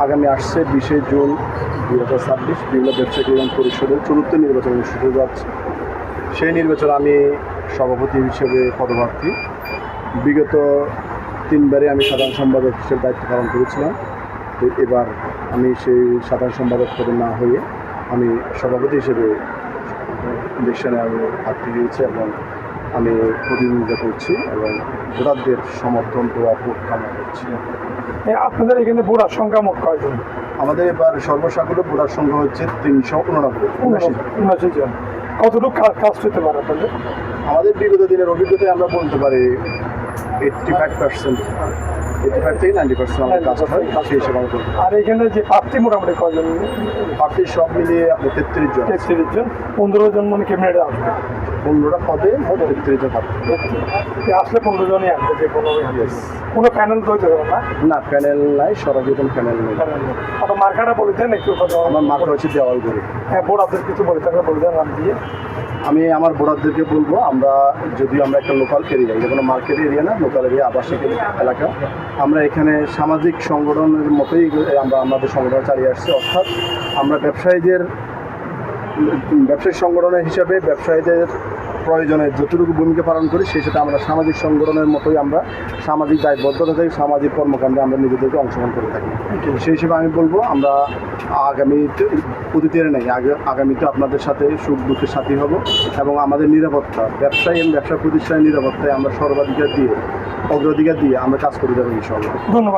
আগামী আসছে 20শে জুন 2026 বিভিন্ন ব্যবসায়ী কল্যাণ পরিষদের চতুর্থ নির্বাচন অনুষ্ঠিত যাচ্ছে। সেই নির্বাচনে আমি সভাপতি হিসেবে পদপ্রার্থী। বিগত 3বারে আমি সাধারণ সম্পাদক হিসেবে দায়িত্ব পালন করেছিলাম। তো এবার আমি সেই সাধারণ সম্পাদক পদে না হয়ে আমি সভাপতি হিসেবে ইলেকশনে আমি প্রার্থী হয়েছি এবং আমি প্রতিনিধিত্ব করছি এবং ভোটারদের সমর্থন ও ভোট কামনা করছি। আপনাদের এখানে ভোটার সংখ্যা মোট কয়জন? আমাদের এবার সর্বসাকুল্য ভোটার সংখ্যা হচ্ছে 389 জন। কতটুকু কাজ হতে পারে আপনাদের? আমাদের বিগত দিনের অভিজ্ঞতায় আমরা বলতে পারি 85% 85 থেকে 90% আমাদের কাজ হয়, সেই হিসেবে আমরা বলতে পারি। আর এখানে যে প্রার্থী মোটামুটি কয়জন? প্রার্থী সব মিলিয়ে আপনার 33 জন। 33 জন, 15 জন মানে ক্যাবিনেটে আসবে। 15টা পদে মোট 33 জন প্রার্থী। আসলে 15 জনই আসবে, যে কোনো প্যানেল তৈরি হবে না? না, প্যানেল নাই, সরাসরি কোনো প্যানেল নেই। আপনার মার্কাটা বলে দেন একটু। আমার মার্কা হচ্ছে দেওয়াল গড়ি। হ্যাঁ, ভোটারদের কিছু বলে থাকলে বলে দেন নাম দিয়ে। আমি আমার ভোটারদেরকে বলবো, আমরা একটা লোকাল এরিয়া, এটা কোনো মার্কেট এরিয়া না, লোকাল এরিয়া, আবাসিক এলাকা। আমরা এখানে সামাজিক সংগঠনের মতোই আমরা আমাদের সংগঠন চালিয়ে আসছি। অর্থাৎ আমরা ব্যবসায়িক সংগঠনের হিসাবে ব্যবসায়ীদের প্রয়োজনে যতটুকু ভূমিকা পালন করি, সেই সাথে আমরা সামাজিক সংগঠনের মতোই আমরা সামাজিক দায়বদ্ধতা থেকে সামাজিক কর্মকাণ্ডে আমরা নিজেদেরকে অংশগ্রহণ করে থাকি। সেই হিসেবে আমি বলবো, আমরা অতীতের নেই, আগামীতে আপনাদের সাথে সুখ দুঃখের সাথী হব এবং আমাদের নিরাপত্তা, ব্যবসায়ী এবং ব্যবসা প্রতিষ্ঠানের নিরাপত্তায় আমরা অগ্রাধিকার দিয়ে আমরা কাজ করে যাবো ইনশাআল্লাহ। ধন্যবাদ।